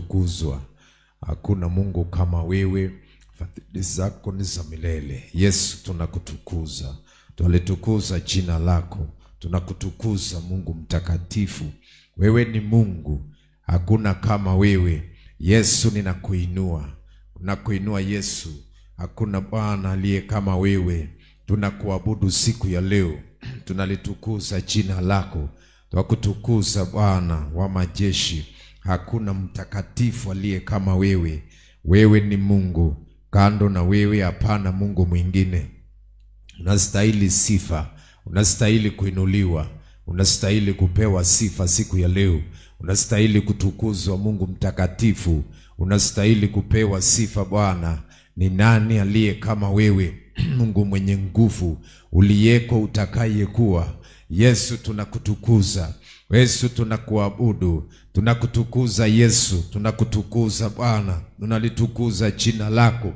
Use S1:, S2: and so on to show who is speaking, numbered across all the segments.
S1: kutukuzwa. Hakuna Mungu kama wewe, fadhili zako ni za milele. Yesu, tunakutukuza, tunalitukuza jina lako, tunakutukuza Mungu mtakatifu. Wewe ni Mungu, hakuna kama wewe. Yesu, ninakuinua, nakuinua Yesu. Hakuna Bwana aliye kama wewe. Tunakuabudu siku ya leo, tunalitukuza jina lako, tunakutukuza Bwana wa majeshi. Hakuna mtakatifu aliye kama wewe. Wewe ni Mungu, kando na wewe hapana Mungu mwingine. Unastahili sifa, unastahili kuinuliwa, unastahili kupewa sifa siku ya leo. Unastahili kutukuzwa Mungu mtakatifu, unastahili kupewa sifa Bwana. Ni nani aliye kama wewe? Mungu mwenye nguvu, uliyeko utakayekuwa. Yesu, tunakutukuza. Yesu, tunakuabudu, tunakutukuza Yesu, tunakutukuza Bwana, tunalitukuza jina lako.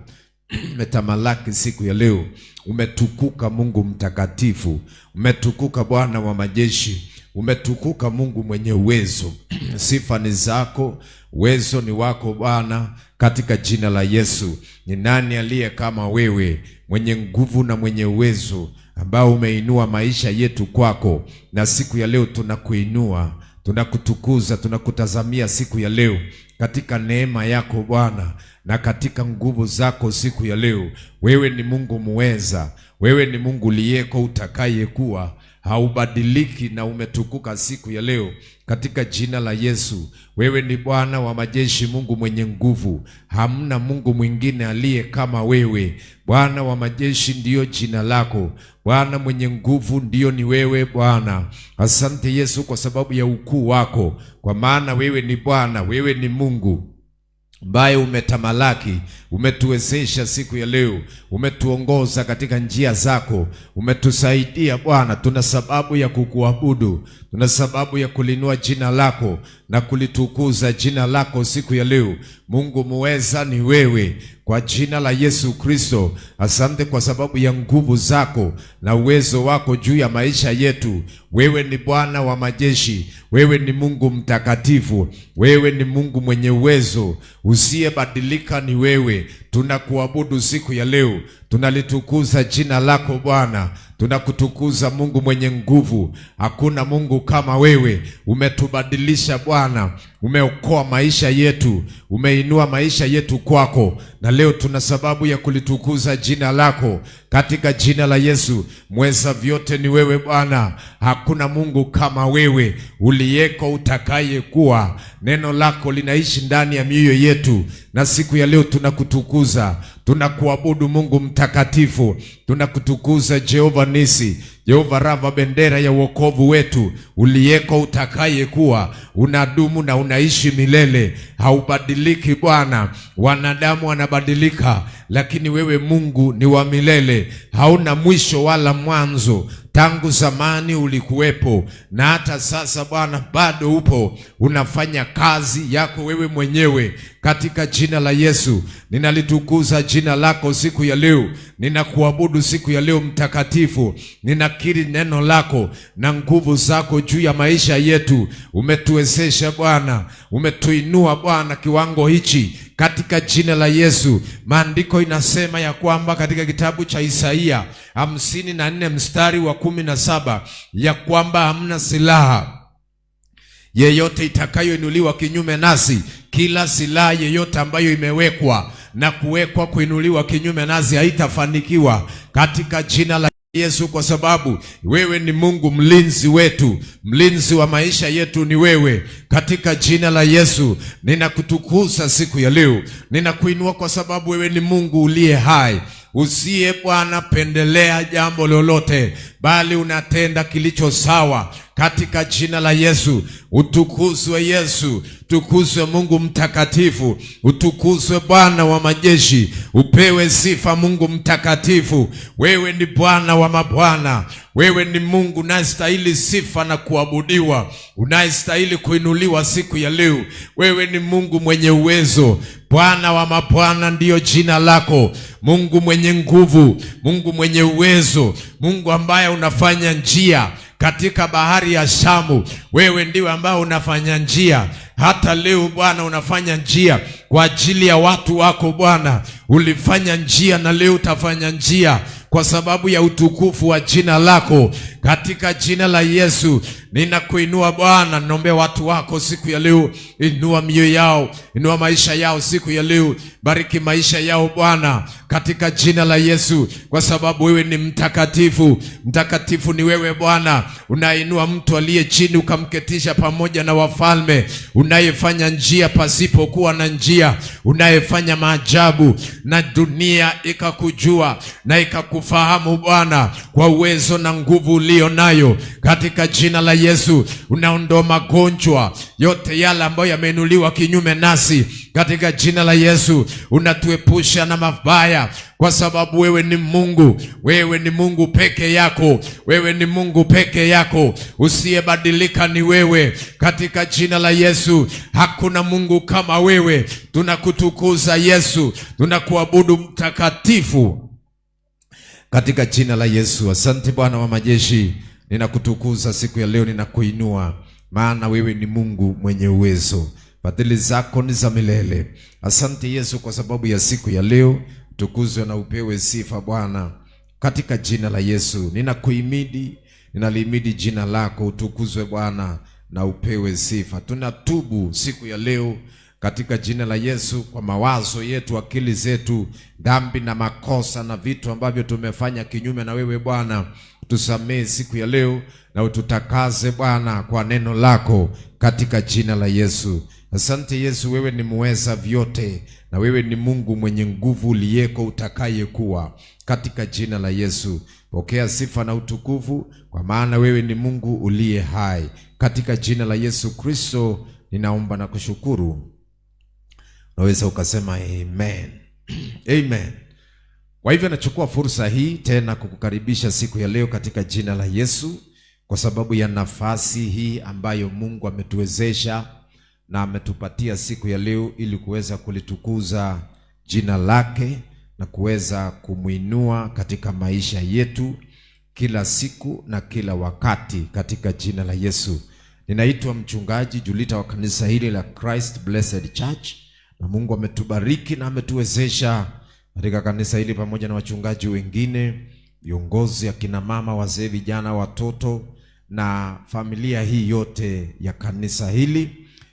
S1: Umetamalaki siku ya leo, umetukuka Mungu mtakatifu, umetukuka Bwana wa majeshi, umetukuka Mungu mwenye uwezo. Sifa ni zako, uwezo ni wako Bwana, katika jina la Yesu. Ni nani aliye kama wewe, mwenye nguvu na mwenye uwezo, ambao umeinua maisha yetu kwako? Na siku ya leo tunakuinua, tunakutukuza, tunakutazamia siku ya leo katika neema yako Bwana na katika nguvu zako siku ya leo. Wewe ni Mungu muweza, wewe ni Mungu uliyeko utakayekuwa, haubadiliki na umetukuka siku ya leo katika jina la Yesu. Wewe ni Bwana wa majeshi, Mungu mwenye nguvu. Hamna Mungu mwingine aliye kama wewe. Bwana wa majeshi ndiyo jina lako. Bwana mwenye nguvu ndiyo ni wewe Bwana. Asante Yesu kwa sababu ya ukuu wako, kwa maana wewe ni Bwana, wewe ni Mungu ambaye umetamalaki, umetuwezesha siku ya leo, umetuongoza katika njia zako, umetusaidia Bwana. Tuna sababu ya kukuabudu, tuna sababu ya kulinua jina lako na kulitukuza jina lako siku ya leo. Mungu muweza ni wewe, kwa jina la Yesu Kristo. Asante kwa sababu ya nguvu zako na uwezo wako juu ya maisha yetu. Wewe ni Bwana wa majeshi, wewe ni Mungu mtakatifu, wewe ni Mungu mwenye uwezo, usiyebadilika ni wewe. Tunakuabudu siku ya leo, tunalitukuza jina lako Bwana, tunakutukuza Mungu mwenye nguvu. Hakuna Mungu kama wewe. Umetubadilisha Bwana, umeokoa maisha yetu, umeinua maisha yetu kwako, na leo tuna sababu ya kulitukuza jina lako katika jina la Yesu. Mweza vyote ni wewe Bwana, hakuna Mungu kama wewe, uliyeko utakayekuwa. Neno lako linaishi ndani ya mioyo yetu, na siku ya leo tunakutukuza, tunakuabudu Mungu mtakatifu, tunakutukuza Jehova Nisi, Jehova Rava, bendera ya wokovu wetu, uliyeko utakayekuwa. Unadumu na unaishi milele, haubadiliki Bwana. Wanadamu wanabadilika, lakini wewe Mungu ni wa milele, hauna mwisho wala mwanzo. Tangu zamani ulikuwepo, na hata sasa Bwana bado upo, unafanya kazi yako wewe mwenyewe katika jina la Yesu. Ninalitukuza jina lako siku ya leo, ninakuabudu siku ya leo mtakatifu. Ninakiri neno lako na nguvu zako juu ya maisha yetu. Umetuwezesha Bwana, umetuinua Bwana kiwango hichi katika jina la Yesu. Maandiko inasema ya kwamba katika kitabu cha Isaia 54 mstari wa 17 ya kwamba hamna silaha yeyote itakayoinuliwa kinyume nasi. Kila silaha yeyote ambayo imewekwa na kuwekwa kuinuliwa kinyume nasi haitafanikiwa katika jina la Yesu, kwa sababu wewe ni Mungu mlinzi wetu, mlinzi wa maisha yetu ni wewe. Katika jina la Yesu ninakutukuza siku ya leo, ninakuinua kwa sababu wewe ni Mungu uliye hai, usiye Bwana pendelea jambo lolote, bali unatenda kilicho sawa. Katika jina la Yesu utukuzwe Yesu, tukuzwe Mungu mtakatifu, utukuzwe Bwana wa majeshi, upewe sifa Mungu mtakatifu. Wewe ni Bwana wa mabwana, wewe ni Mungu unayestahili sifa na kuabudiwa, unayestahili kuinuliwa siku ya leo. Wewe ni Mungu mwenye uwezo, Bwana wa mabwana ndiyo jina lako. Mungu mwenye nguvu, Mungu mwenye uwezo, Mungu ambaye unafanya njia katika bahari ya Shamu. Wewe ndiwe ambao unafanya njia. Hata leo Bwana unafanya njia kwa ajili ya watu wako Bwana. Ulifanya njia na leo utafanya njia kwa sababu ya utukufu wa jina lako. Katika jina la Yesu ninakuinua Bwana. Ninaombea watu wako siku ya leo. Inua mioyo yao, inua maisha yao siku ya leo. Bariki maisha yao Bwana katika jina la Yesu, kwa sababu wewe ni mtakatifu. Mtakatifu ni wewe Bwana, unainua mtu aliye chini ukamketisha pamoja na wafalme, unayefanya njia pasipokuwa na njia, unayefanya maajabu na dunia ikakujua na ikakufahamu Bwana kwa uwezo na nguvu ulio nayo. Katika jina la Yesu unaondoa magonjwa yote yale ambayo yameinuliwa kinyume nasi. Katika jina la Yesu unatuepusha na mabaya, kwa sababu wewe ni Mungu. Wewe ni Mungu peke yako. Wewe ni Mungu peke yako, usiyebadilika ni wewe. Katika jina la Yesu hakuna Mungu kama wewe. Tunakutukuza Yesu, tunakuabudu mtakatifu katika jina la Yesu. Asante Bwana wa majeshi, ninakutukuza siku ya leo, ninakuinua maana wewe ni Mungu mwenye uwezo. Fadhili zako ni za milele. Asante Yesu kwa sababu ya siku ya leo. Tukuzwe na upewe sifa Bwana katika jina la Yesu. Ninakuhimidi, ninalihimidi jina lako. Utukuzwe Bwana na upewe sifa. Tunatubu siku ya leo katika jina la Yesu kwa mawazo yetu, akili zetu, dhambi na makosa na vitu ambavyo tumefanya kinyume na wewe Bwana. Tusamehe siku ya leo na ututakaze Bwana kwa neno lako katika jina la Yesu. Asante Yesu, wewe ni muweza vyote na wewe ni Mungu mwenye nguvu uliyeko utakayekuwa. Katika jina la Yesu pokea sifa na utukufu, kwa maana wewe ni Mungu uliye hai. Katika jina la Yesu Kristo ninaomba na kushukuru. Unaweza ukasema amen. Amen. Kwa hivyo nachukua fursa hii tena kukukaribisha siku ya leo katika jina la Yesu, kwa sababu ya nafasi hii ambayo Mungu ametuwezesha na ametupatia siku ya leo ili kuweza kulitukuza jina lake na kuweza kumuinua katika maisha yetu kila siku na kila wakati katika jina la Yesu. Ninaitwa mchungaji Julita wa kanisa hili la Christ Blessed Church, na Mungu ametubariki na ametuwezesha katika kanisa hili pamoja na wachungaji wengine, viongozi, akina mama, wazee, vijana, watoto na familia hii yote ya kanisa hili.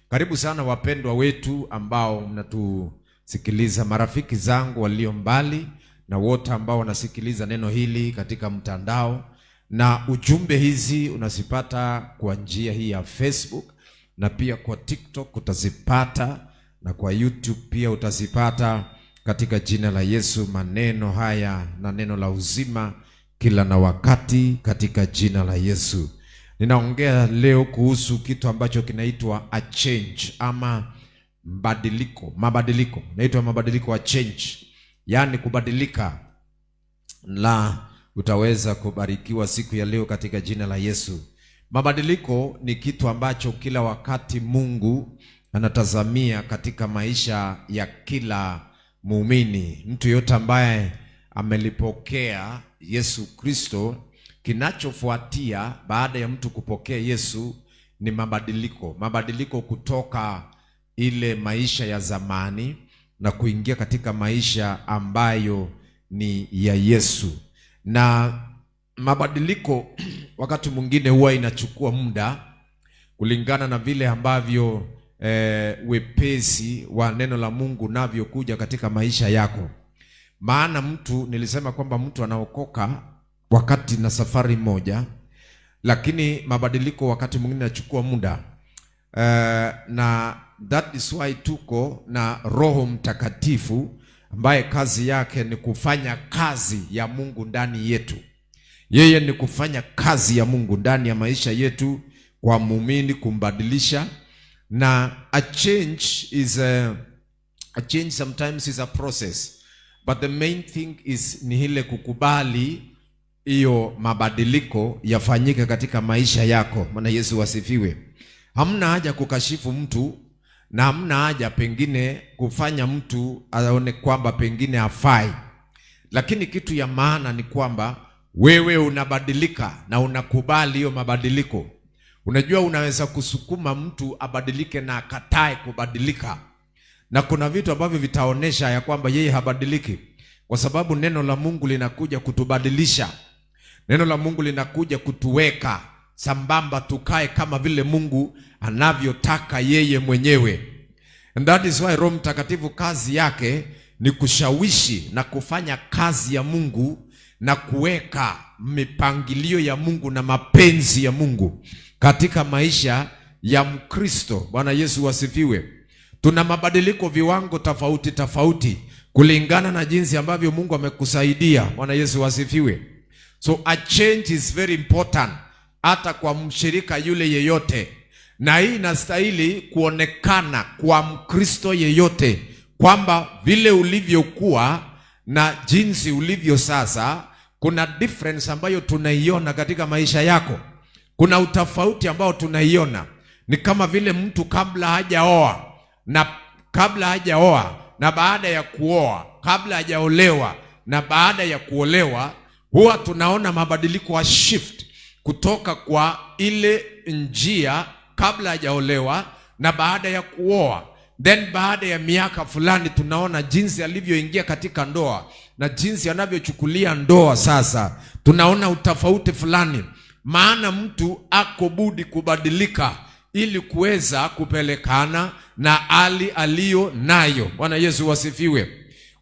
S1: Karibu sana wapendwa wetu ambao mnatusikiliza, marafiki zangu walio mbali na wote ambao wanasikiliza neno hili katika mtandao. Na ujumbe hizi unazipata kwa njia hii ya Facebook, na pia kwa TikTok utazipata, na kwa YouTube pia utazipata katika jina la Yesu. Maneno haya na neno la uzima kila na wakati katika jina la Yesu. Ninaongea leo kuhusu kitu ambacho kinaitwa a change ama mabadiliko. Inaitwa mabadiliko, a change, yani kubadilika. Na utaweza kubarikiwa siku ya leo katika jina la Yesu. Mabadiliko ni kitu ambacho kila wakati Mungu anatazamia katika maisha ya kila muumini, mtu yote ambaye amelipokea Yesu Kristo. Kinachofuatia baada ya mtu kupokea Yesu ni mabadiliko kutoka ile maisha ya zamani na kuingia katika maisha ambayo ni ya Yesu. Na mabadiliko wakati mwingine huwa inachukua muda kulingana na vile ambavyo wepesi wa neno la Mungu navyo kuja katika maisha yako. Maana nilisema kwamba mtu anaokoka wakati na safari moja, lakini mabadiliko wakati mwingine yanachukua muda. Na that is why tuko na Roho Mtakatifu ambaye kazi yake ni kufanya kazi ya Mungu ndani yetu. Yeye ni kufanya kazi ya Mungu ndani ya maisha yetu kwa muumini, kumbadilisha. Na a change sometimes is a process, but the main thing is ni ile kukubali hiyo mabadiliko yafanyike katika maisha yako. Maana Yesu wasifiwe. Hamna haja kukashifu mtu, na hamna haja pengine kufanya mtu aone kwamba pengine hafai. Lakini kitu ya maana ni kwamba wewe unabadilika na unakubali hiyo mabadiliko. Unajua unaweza kusukuma mtu abadilike na akatae kubadilika. Na kuna vitu ambavyo vitaonesha ya kwamba yeye habadiliki, kwa sababu neno la Mungu linakuja kutubadilisha. Neno la Mungu linakuja kutuweka sambamba tukae kama vile Mungu anavyotaka yeye mwenyewe. And that is why Roho Mtakatifu kazi yake ni kushawishi na kufanya kazi ya Mungu na kuweka mipangilio ya Mungu na mapenzi ya Mungu katika maisha ya Mkristo. Bwana Yesu asifiwe. Tuna mabadiliko viwango tofauti tofauti kulingana na jinsi ambavyo Mungu amekusaidia. Bwana Yesu asifiwe. So a change is very important hata kwa mshirika yule yeyote. Na hii inastahili kuonekana kwa Mkristo yeyote kwamba vile ulivyokuwa na jinsi ulivyo sasa, kuna difference ambayo tunaiona katika maisha yako. Kuna utofauti ambao tunaiona. Ni kama vile mtu kabla hajaoa na baada ya kuoa, kabla hajaolewa na baada ya kuolewa, huwa tunaona mabadiliko wa shift kutoka kwa ile njia kabla hajaolewa na baada ya kuoa. Then baada ya miaka fulani tunaona jinsi alivyoingia katika ndoa na jinsi anavyochukulia ndoa. Sasa tunaona utofauti fulani, maana mtu ako budi kubadilika ili kuweza kupelekana na hali aliyo nayo. Bwana Yesu wasifiwe.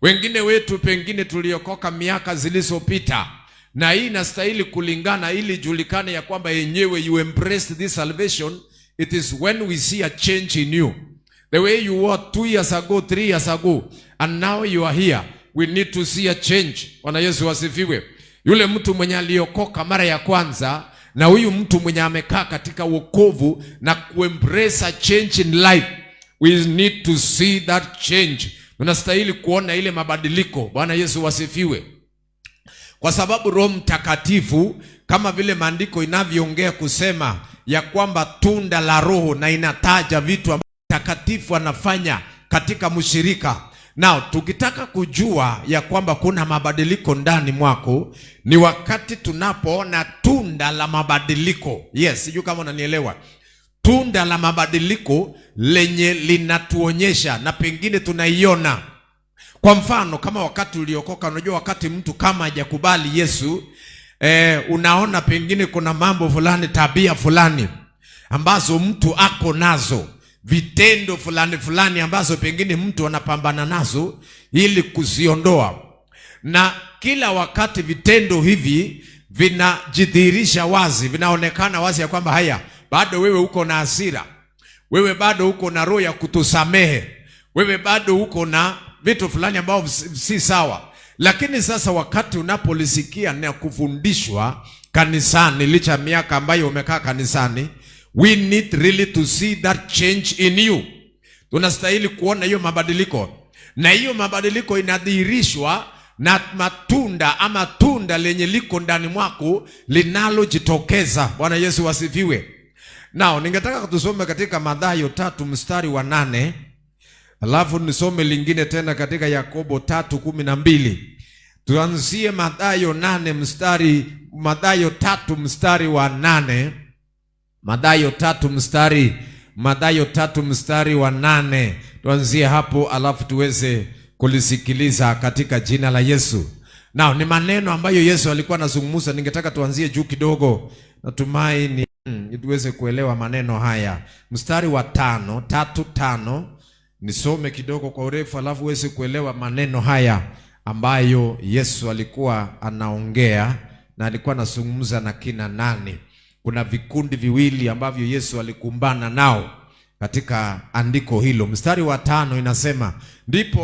S1: Wengine wetu pengine tuliokoka miaka zilizopita, na hii inastahili kulingana ili julikane ya kwamba yenyewe you embrace this salvation. It is when we see a change in you. The way you were 2 years ago, 3 years ago, and now you are here. We need to see a change. Bwana Yesu wasifiwe. Yule mtu mwenye aliokoka mara ya kwanza na huyu mtu mwenye amekaa katika wokovu na kuembrace a change in life, we need to see that change. Tunastahili kuona ile mabadiliko. Bwana Yesu wasifiwe. Kwa sababu Roho Mtakatifu, kama vile maandiko inavyoongea kusema ya kwamba tunda la Roho, na inataja vitu ambavyo Mtakatifu anafanya katika mshirika. Now, tukitaka kujua ya kwamba kuna mabadiliko ndani mwako, ni wakati tunapoona tunda la mabadiliko. Yes, sijui kama unanielewa. Tunda la mabadiliko lenye linatuonyesha na pengine tunaiona. Kwa mfano, kama wakati uliokoka, unajua wakati mtu kama hajakubali Yesu, unaona pengine kuna mambo fulani, tabia fulani ambazo mtu ako nazo, vitendo fulani ambazo pengine mtu anapambana nazo ili kuziondoa. Na kila wakati vitendo hivi vinajidhihirisha wazi, vinaonekana wazi ya kwamba haya, bado wewe uko na hasira, wewe bado uko na roho ya kutusamehe, wewe bado uko na vitu fulani ambavyo si sawa. Lakini sasa wakati unapolisikia na kufundishwa kanisani, licha miaka ambayo umekaa kanisani, we need really to see that change in you. Tunastahili kuona hiyo mabadiliko, na hiyo mabadiliko inadhihirishwa na matunda ama tunda lenye liko ndani mwako linalojitokeza. Bwana Yesu wasifiwe. Now, ningetaka kutusome katika Mathayo 3 mstari wa 8. Alafu nisome lingine tena katika Yakobo 3:12. Tuanzie Mathayo 3 mstari wa 8. Mathayo 3 mstari wa 8. Tuanzie hapo alafu tuweze kulisikiliza katika jina la Yesu. Now, ni maneno ambayo Yesu alikuwa anazungumza. Ningetaka tuanzie juu kidogo, natumaini tuweze kuelewa maneno haya. Mstari wa 3:5. Nisome kidogo kwa urefu alafu uweze kuelewa maneno haya ambayo Yesu alikuwa anaongea, na alikuwa anazungumza na kina nani. Kuna vikundi viwili ambavyo Yesu alikumbana nao katika andiko hilo. Mstari wa 5 inasema, ndipo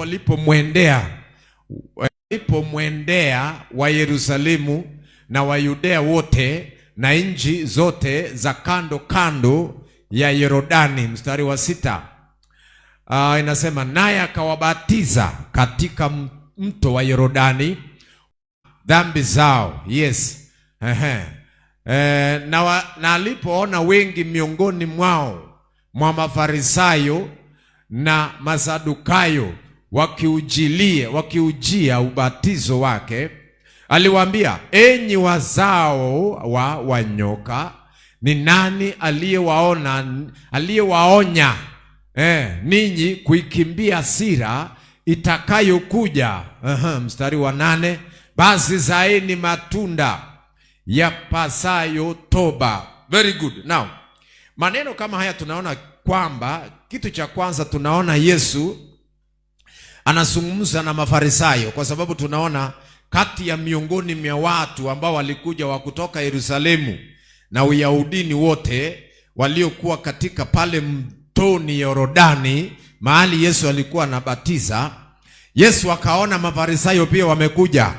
S1: walipomwendea wa Yerusalemu na wa Yudea wote na nchi zote za kando kando ya Yordani. Mstari wa 6 inasema, naye akawabatiza katika mto wa Yordani dhambi zao. Yes. Na alipoona wengi miongoni mwao mwa Mafarisayo na Masadukayo wakiujia ubatizo wake, aliwaambia, enyi wazao wa nyoka, ni nani aliyewaonya ninyi kuikimbia hasira itakayokuja? Mstari wa 8, basi zaeni matunda yapasayo toba. Very good. Now, maneno kama haya tunaona kwamba kitu cha kwanza tunaona Yesu anazungumza na Mafarisayo, kwa sababu tunaona kati ya miongoni mwa watu ambao walikuja wa kutoka Yerusalemu na Uyahudini wote waliokuwa katika pale mtoni Yordani mahali Yesu alikuwa anabatiza, Yesu akaona Mafarisayo pia wamekuja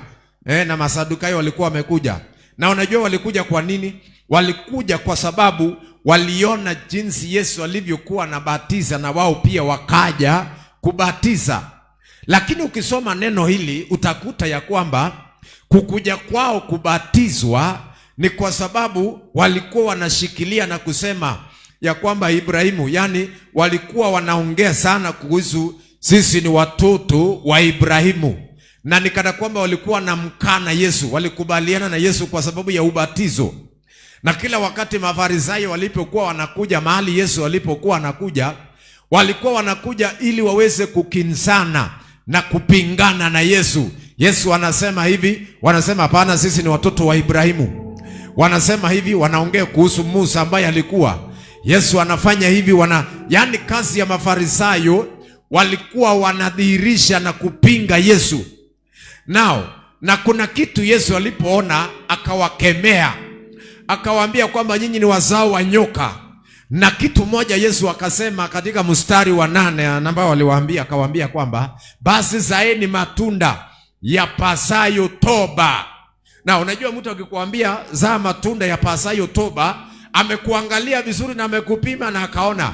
S1: na Masadukayo walikuwa wamekuja. Na unajua walikuja kwa nini? Walikuja kwa sababu waliona jinsi Yesu alivyokuwa anabatiza, na wao pia wakaja kubatiza. Lakini ukisoma neno hili utakuta ya kwamba kukuja kwao kubatizwa ni kwa sababu walikuwa wanashikilia na kusema ya kwamba Ibrahimu, yani walikuwa wanaongea sana kuhusu sisi ni watoto wa Ibrahimu, na nikana kwamba walikuwa wanamkana Yesu, walikubaliana na Yesu kwa sababu ya ubatizo. Na kila wakati Mafarisayo walipokuwa wanakuja mahali Yesu alipokuwa anakuja, walikuwa wanakuja ili waweze kukinzana na kupingana na Yesu. Yesu anasema hivi, wanasema hapana, sisi ni watoto wa Ibrahimu. Wanasema hivi, wanaongea kuhusu Musa ambaye alikuwa. Yesu anafanya hivi, yani kazi ya Mafarisayo walikuwa wanadhihirisha na kupinga Yesu. Na kuna kitu Yesu alipoona akawakemea. Akawaambia kwamba nyinyi ni wazao wa nyoka. Na kitu moja Yesu akasema katika mstari wa 8 ambao aliwaambia, akawaambia kwamba basi zaeni matunda yapasayo toba. Na unajua mtu akikuambia zaa matunda yapasayo toba, amekuangalia vizuri na amekupima na akaona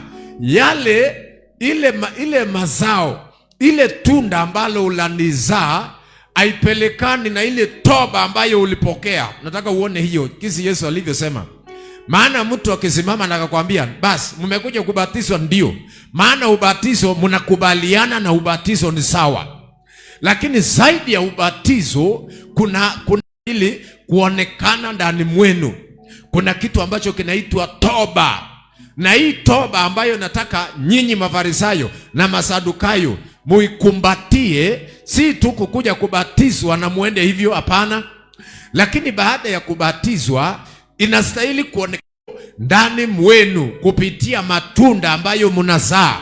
S1: ile mazao, ile tunda ambalo ulanizaa haipelekani na ile toba ambayo ulipokea. Nataka uone hiyo kisi Yesu alivyosema. Maana mtu akisimama na akakwambia basi mmekuja kubatizwa, ndio maana ubatizo mnakubaliana na ubatizo ni sawa, lakini zaidi ya ubatizo kuna ili kuonekana ndani mwenu kuna kitu ambacho kinaitwa toba. Na hii toba ambayo nataka nyinyi Mafarisayo na Masadukayo muikumbatie, si tu kukuja kubatizwa na muende hivyo, hapana. Lakini baada ya kubatizwa inastahili kuonekana ndani mwenu kupitia matunda ambayo mnazaa.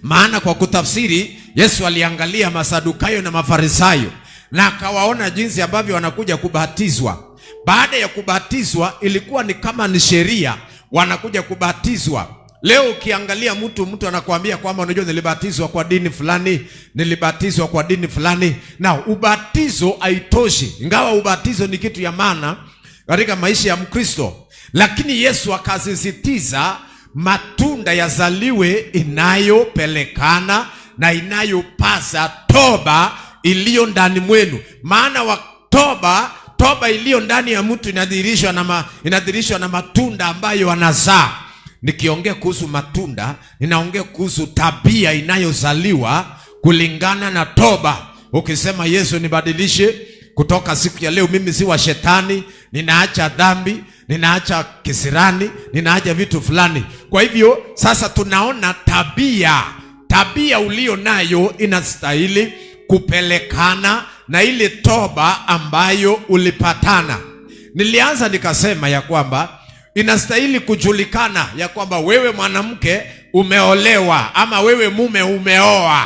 S1: Maana kwa kutafsiri, Yesu aliangalia Masadukayo na Mafarisayo na akawaona jinsi ambavyo wanakuja kubatizwa. Baada ya kubatizwa ilikuwa ni kama ni sheria, wanakuja kubatizwa. Leo ukiangalia mtu anakuambia kwamba unajua nilibatizwa kwa dini fulani, nilibatizwa kwa dini fulani. Na ubatizo haitoshi, ingawa ubatizo ni kitu ya maana katika maisha ya Mkristo, lakini Yesu akasisitiza matunda yazaliwe inayopelekana na inayopasa toba iliyo ndani mwenu. Maana wa toba iliyo ndani ya mtu inadhihirishwa na matunda ambayo anazaa. Nikiongea kuhusu matunda, ninaongea kuhusu tabia inayozaliwa kulingana na toba. Ukisema Yesu nibadilishe kutoka siku ya leo, mimi si wa shetani, ninaacha dhambi, ninaacha kisirani, ninaacha vitu fulani. Kwa hivyo sasa tunaona tabia ulio nayo inastahili kupelekana na ile toba ambayo ulipatana. Nilianza nikasema ya kwamba inastahili kujulikana ya kwamba wewe mwanamke umeolewa ama wewe mume umeoa.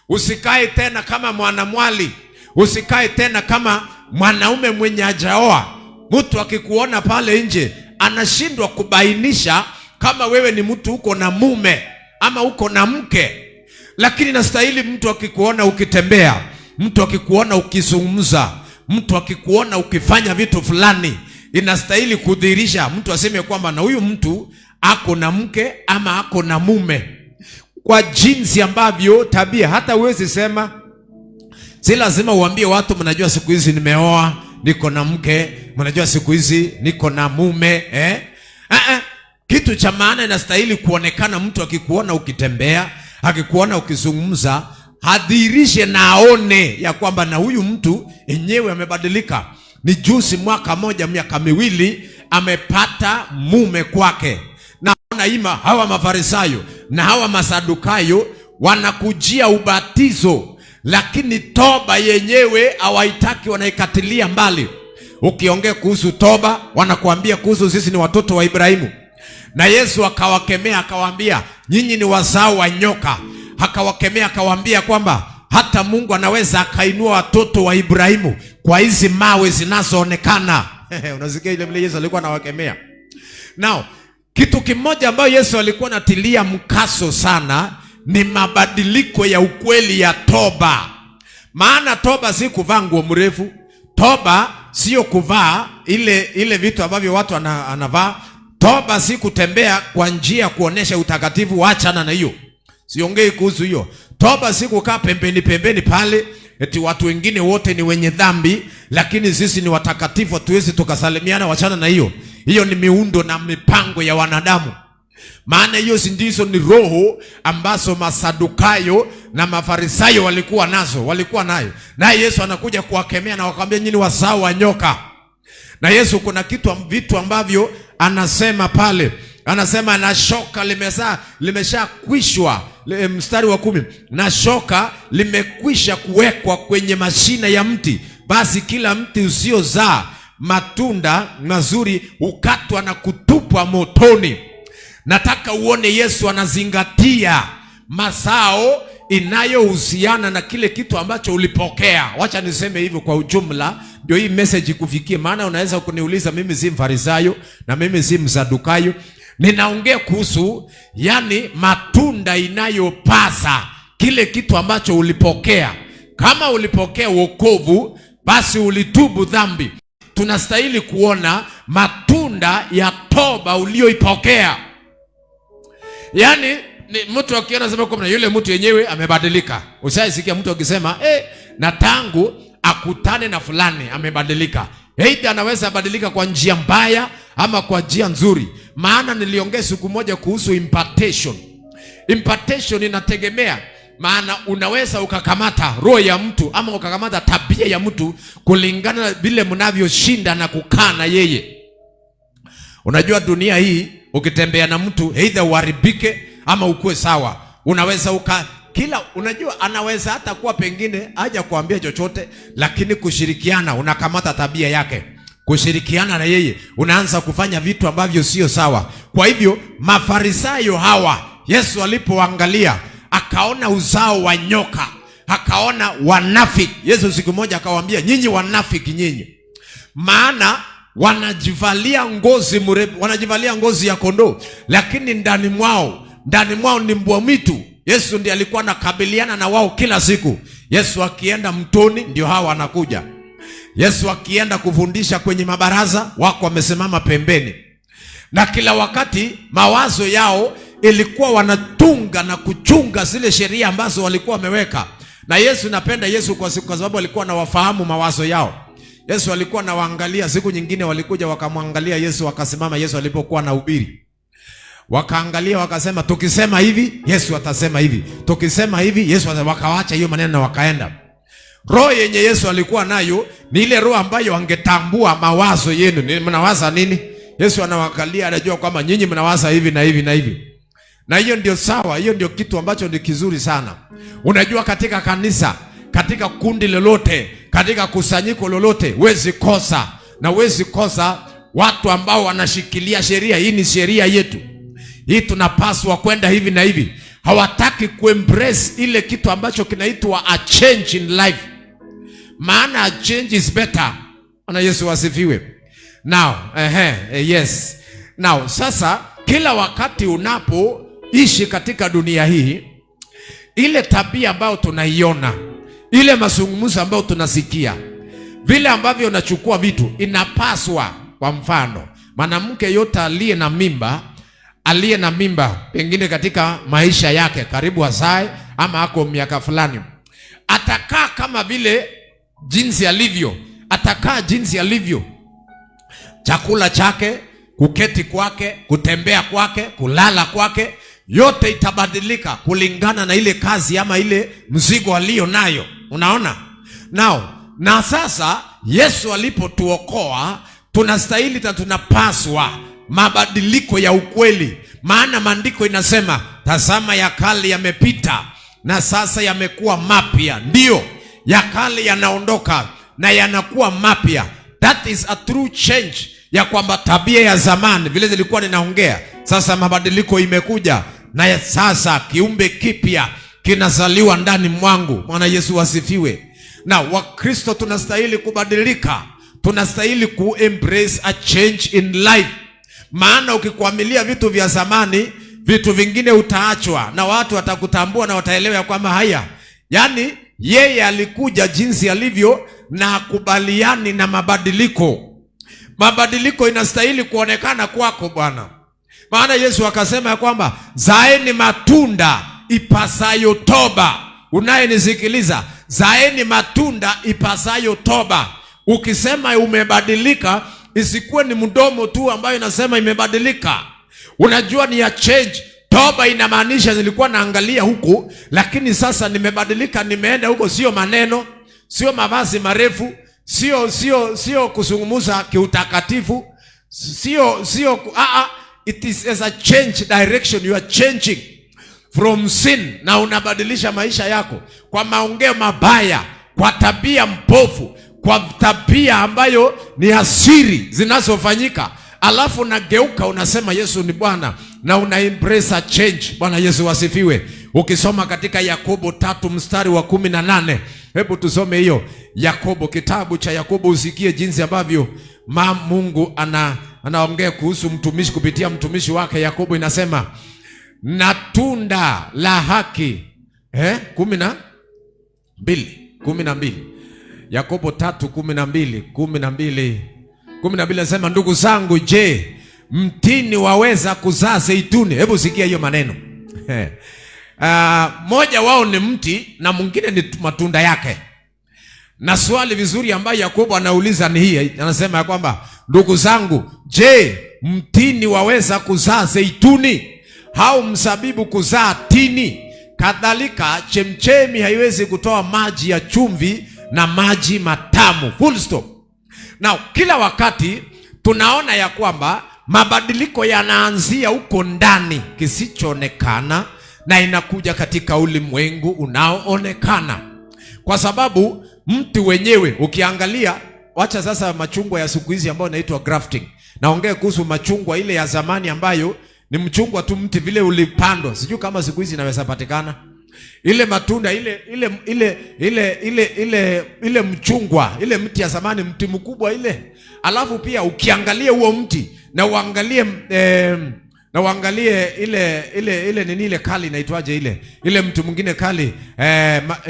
S1: Usikae tena kama mwanamwali, usikae tena kama mwanaume mwenye hajaoa. Mtu akikuona pale nje anashindwa kubainisha kama wewe ni mtu uko na mume ama uko na mke. Lakini inastahili mtu akikuona ukitembea, mtu akikuona ukizungumza, mtu akikuona ukifanya vitu fulani, inastahili kudhihirisha mtu aseme kwamba na huyu mtu ako na mke ama ako na mume. Kwa jinsi ambavyo tabia, hata uwezi sema, si lazima uambie watu mnajua siku hizi nimeoa, niko na mke, mnajua siku hizi niko na mume. Kitu cha maana inastahili kuonekana mtu akikuona ukitembea, akikuona ukizungumza, hadhirishe na aone ya kwamba na huyu mtu enyewe amebadilika. Ni juzi mwaka moja miaka miwili amepata mume kwake. Na naima hawa Mafarisayo na hawa Masadukayo wanakujia ubatizo, lakini toba yenyewe hawaitaki, wanaikatilia mbali. Ukiongea kuhusu toba, wanakuambia kuhusu sisi ni watoto wa Ibrahimu. Na Yesu akawakemea akawaambia, nyinyi ni wazao wa nyoka. Akawakemea akawaambia kwamba hata Mungu anaweza akainua watoto wa Ibrahimu kwa hizi mawe zinazoonekana. Unasikia ile vile Yesu alikuwa anawakemea. Now, kitu kimoja ambayo Yesu alikuwa anatilia mkaso sana ni mabadiliko ya ukweli ya toba. Maana toba si kuvaa nguo mrefu. Toba sio kuvaa ile vitu ambavyo watu anavaa. Toba si kutembea kwa njia kuonesha utakatifu, achana na hiyo. Siongei kuhusu hiyo. Toba si kukaa pembeni pale eti watu wengine wote ni wenye dhambi lakini sisi ni watakatifu, hatuwezi tukasalimiana, wachana na hiyo. Hiyo ni miundo na mipango ya wanadamu. Maana hiyo ndizo ni roho ambazo Masadukayo na Mafarisayo walikuwa nayo. Na Yesu anakuja kuwakemea na wakamwambia, nyinyi wazao wa nyoka. Na Yesu kuna vitu ambavyo anasema pale. Anasema na shoka limeshakwishwa, mstari wa 10. Na shoka limekwisha kuwekwa kwenye mashina ya mti, basi kila mti usiozaa matunda mazuri ukatwa na kutupwa motoni. Nataka uone Yesu anazingatia mazao inayohusiana na kile kitu ambacho ulipokea. Wacha niseme hivyo kwa ujumla ndio hii message kufikie. Maana unaweza kuniuliza, mimi si Mfarisayo na mimi si Msadukayo. Ninaongea kuhusu yani matunda inayopasa kile kitu ambacho ulipokea. Kama ulipokea wokovu, basi ulitubu dhambi. Tunastahili kuona matunda ya toba ulioipokea. Yani mtu akiona sema kwamba yule mtu yenyewe amebadilika. Usaisikia mtu akisema na tangu akutane na fulani amebadilika. Aidha anaweza badilika kwa njia mbaya ama kwa njia nzuri. Maana niliongea siku moja kuhusu impartation. Impartation inategemea, maana unaweza ukakamata roho ya mtu ama ukakamata tabia ya mtu kulingana na vile mnavyoshinda na kukaa na yeye. Unajua dunia hii ukitembea na mtu aidha uharibike ama ukue sawa. Unaweza unajua anaweza hata kuwa pengine haja kuambia chochote, lakini kushirikiana unakamata tabia yake. Kushirikiana na yeye unaanza kufanya vitu ambavyo sio sawa. Kwa hivyo Mafarisayo hawa Yesu alipoangalia akaona uzao wa nyoka, akaona wanafiki. Yesu siku moja akawaambia, nyinyi wanafiki nyinyi. Maana wanajivalia ngozi mrefu, wanajivalia ngozi ya kondoo, lakini ndani mwao ni mbwa mwitu. Yesu ndiye alikuwa anakabiliana na wao kila siku. Yesu akienda mtoni ndio hawa wanakuja. Yesu akienda kufundisha kwenye mabaraza wako wamesimama pembeni. Na kila wakati mawazo yao ilikuwa wanatunga na kuchunga zile sheria ambazo walikuwa wameweka. Na Yesu, napenda Yesu kwa sababu alikuwa anawafahamu mawazo yao. Yesu alikuwa anawaangalia. Siku nyingine walikuja wakamwangalia Yesu, wakasimama Yesu alipokuwa anahubiri. Wakaangalia wakasema, tukisema hivi Yesu atasema hivi, tukisema hivi Yesu atasema. Wakawaacha hiyo maneno na wakaenda. Roho yenye Yesu alikuwa nayo ni ile roho ambayo angetambua mawazo yenu. Mnawaza nini? Yesu anawaangalia, anajua kwamba nyinyi mnawaza hivi na hivi na hivi. Na hiyo ndio sawa, hiyo ndio kitu ambacho ni kizuri sana. Unajua katika kanisa, katika kundi lolote, katika kusanyiko lolote, huwezi kosa watu ambao wanashikilia sheria. Hii ni sheria yetu, hii tunapaswa kwenda hivi na hivi. Hawataki kuembrace ile kitu ambacho kinaitwa a change in life. Maana a change is better. Ana Yesu wasifiwe. Now, yes. Now, sasa kila wakati unapoishi katika dunia hii, ile tabia ambayo tunaiona, ile mazungumzo ambayo tunasikia, vile ambavyo unachukua vitu, inapaswa. Kwa mfano, mwanamke yote aliye na mimba pengine katika maisha yake karibu azae ama ako miaka fulani, atakaa kama vile jinsi alivyo, atakaa jinsi alivyo. Chakula chake, kuketi kwake, kutembea kwake, kulala kwake, yote itabadilika kulingana na ile kazi ama ile mzigo alio nayo. Unaona? Na sasa Yesu alipotuokoa, tunastahili na tunapaswa mabadiliko ya ukweli. Maana maandiko inasema, tazama ya kale yamepita na sasa yamekuwa mapya. Ndio, ya kale yanaondoka na yanakuwa mapya. That is a true change, ya kwamba tabia ya zamani vile zilikuwa ninaongea, sasa mabadiliko imekuja, na sasa kiumbe kipya kinazaliwa ndani mwangu. Bwana Yesu asifiwe. Na Wakristo tunastahili kubadilika, tunastahili embrace a change in life. Maana ukikwamilia vitu vya zamani, vitu vingine utaachwa, na watu watakutambua na wataelewa ya kwamba haya, yani yeye alikuja jinsi alivyo na kubaliani na mabadiliko. Mabadiliko inastahili kuonekana kwako bwana. Maana Yesu akasema ya kwamba zaeni matunda ipasayo toba. Unayenisikiliza, zaeni matunda ipasayo toba. Ukisema umebadilika, isikuwe ni mdomo tu ambayo inasema imebadilika. Unajua ni ya change. Toba inamaanisha nilikuwa naangalia huku, lakini sasa nimebadilika, nimeenda huko. Sio maneno, sio mavazi marefu, sio kusungumuza kiutakatifu, sio it is as a change direction. You are changing from sin, na unabadilisha maisha yako kwa maongeo mabaya, kwa tabia mpofu, kwa tabia ambayo ni asiri zinazofanyika. Alafu nageuka unasema Yesu ni Bwana, na una embrace a change. Bwana Yesu asifiwe. Ukisoma katika Yakobo 3 mstari wa 18, hebu tusome hiyo Yakobo, kitabu cha Yakobo, usikie jinsi ambavyo Mungu anaongea kuhusu mtumishi kupitia mtumishi wake Yakobo. Inasema, na tunda la haki 12 Yakobo 3:12 nasema, ndugu zangu, je, mtini waweza kuzaa zeituni? Hebu sikia hiyo maneno. Moja wao ni mti na mwingine ni matunda yake. Na swali vizuri ambayo Yakobo anauliza ni hii. Anasema ya kwamba, ndugu zangu, je, mtini waweza kuzaa zeituni au mzabibu kuzaa tini? Kadhalika chemchemi haiwezi kutoa maji ya chumvi na maji matamu. Full stop. Na kila wakati tunaona ya kwamba mabadiliko yanaanzia huko ndani kisichoonekana, na inakuja katika ulimwengu unaoonekana. Kwa sababu mtu wenyewe ukiangalia, wacha sasa machungwa ya siku hizi ambayo inaitwa grafting. Naongea kuhusu machungwa ile ya zamani ambayo ni mchungwa tu, mti vile ulipandwa. Sijui kama siku hizi inaweza patikana. Ile matunda ile mchungwa, ile mti ya zamani, mti mkubwa ile. Alafu pia ukiangalia huo mti na uangalie ile nini ile kali inaitwaje, ile mtu mwingine kali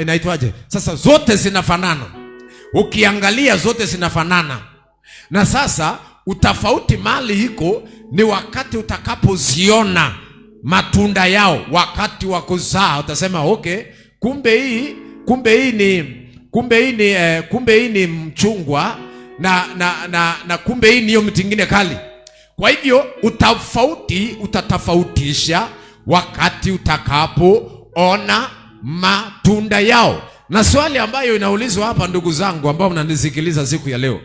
S1: inaitwaje? Sasa zote zinafanana. Ukiangalia zote zinafanana. Na sasa utafauti mali hiko ni wakati utakapoziona matunda yao wakati wa kuzaa. Utasema okay, kumbe hii ni mchungwa na kumbe hii niyo mti mwingine kali. Kwa hivyo utatofautisha wakati utakapoona matunda yao. Na swali ambayo inaulizwa hapa, ndugu zangu ambao mnanisikiliza siku ya leo,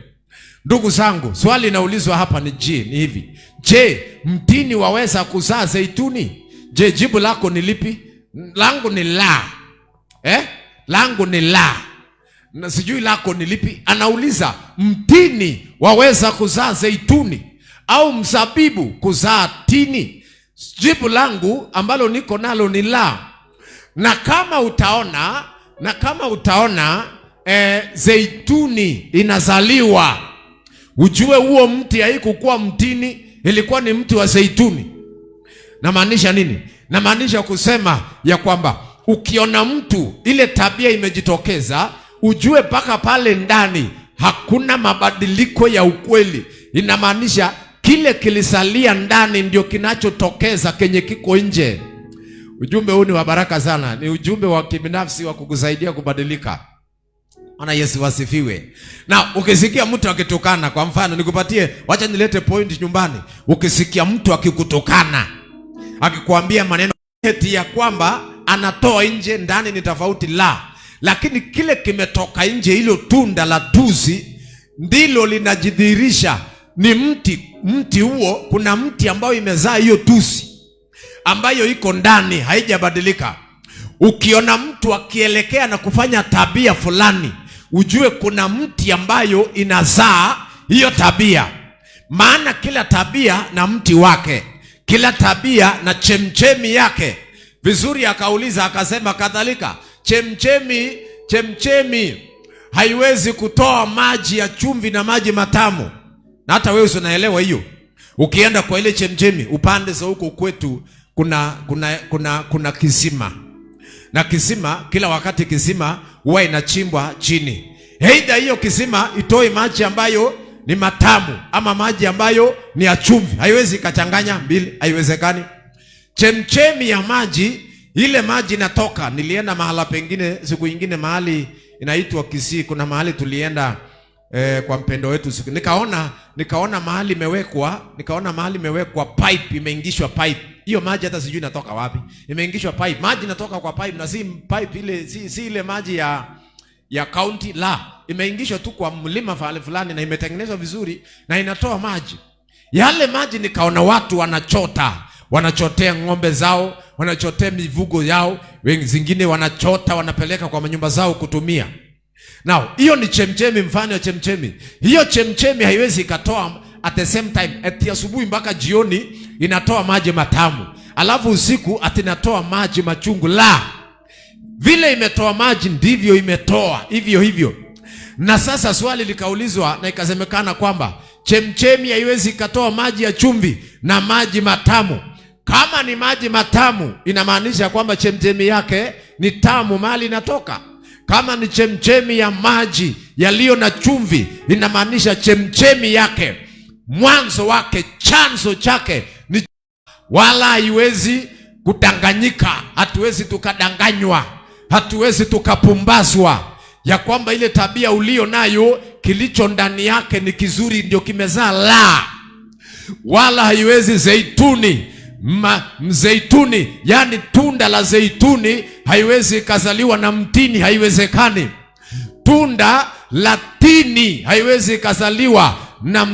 S1: ndugu zangu, swali inaulizwa hapa ni hivi: je, mtini waweza kuzaa zeituni? Je, jibu lako ni lipi? Langu ni la. Langu ni la. Na sijui lako ni lipi. Anauliza, mtini waweza kuzaa zeituni au mzabibu kuzaa tini? Jibu langu ambalo niko nalo ni la. Na kama utaona zeituni inazaliwa, ujue huo mti haikukuwa mtini, ilikuwa ni mti wa zeituni. Namaanisha nini? Namaanisha kusema ya kwamba ukiona mtu ile tabia imejitokeza, ujue mpaka pale ndani hakuna mabadiliko ya ukweli. Inamaanisha kile kilisalia ndani ndio kinachotokeza kenye kiko nje. Ujumbe huu ni wa baraka sana. Ni ujumbe wa kibinafsi wa kukusaidia kubadilika. Ana Yesu asifiwe. Na ukisikia mtu akitukana, kwa mfano nikupatie, wacha nilete point nyumbani. Ukisikia mtu akikutukana, akikwambia maneno eti ya kwamba anatoa nje, ndani ni tofauti, la. Lakini kile kimetoka nje, hilo tunda la tusi ndilo linajidhihirisha. Ni mti huo, kuna mti ambayo imezaa hiyo tusi ambayo iko ndani, haijabadilika. Ukiona mtu akielekea na kufanya tabia fulani, ujue kuna mti ambayo inazaa hiyo tabia. Maana kila tabia na mti wake, kila tabia na chemchemi yake. Vizuri akauliza akasema, kadhalika chemchemi haiwezi kutoa maji ya chumvi na maji matamu. Na hata wewe unaelewa hiyo. Ukienda kwa ile chemchemi upande za huko kwetu kuna kisima. Na kisima, kila wakati kisima huwa inachimbwa chini. Aidha hiyo kisima itoe maji ambayo ni matamu ama maji ambayo ni ya chumvi. Haiwezi kachanganya mbili, haiwezekani. Chemchemi ya maji, ile maji inatoka. Nilienda mahala pengine siku nyingine, mahali inaitwa Kisii. Kuna mahali tulienda kwa mpendo wetu siku. Nikaona mahali imewekwa pipe, imeingishwa pipe. Hiyo maji hata sijui inatoka wapi. Imeingishwa pipe. Maji inatoka kwa pipe, na si pipe ile, si ile maji ya county, la. Imeingishwa tu kwa mlima fulani na imetengenezwa vizuri na inatoa maji. Yale maji nikaona watu wanachotea ng'ombe zao, wanachotea mifugo yao, wengine wanachota wanapeleka kwa manyumba zao kutumia. Now, hiyo ni chemchemi, mfano ya chemchemi. Hiyo chemchemi haiwezi ikatoa at the same time, ati asubuhi mpaka jioni inatoa maji matamu, alafu usiku atinatoa maji machungu, la. Vile imetoa maji ndivyo imetoa hivyo. Na sasa swali likaulizwa na ikasemekana kwamba chemchemi haiwezi ikatoa maji ya chumvi na maji matamu. Kama ni maji matamu, inamaanisha kwamba chemchemi yake ni tamu mali inatoka. Kama ni chemchemi ya maji yaliyo na chumvi, inamaanisha chemchemi yake, mwanzo wake, chanzo chake ni, wala haiwezi kudanganyika. Hatuwezi tukadanganywa, hatuwezi tukapumbazwa ya kwamba ile tabia ulio nayo kilicho ndani yake ni kizuri ndio kimezaa, la. Wala haiwezi mzeituni, yani tunda la zeituni haiwezi kazaliwa na mtini, haiwezekani. Tunda la tini haiwezi kazaliwa na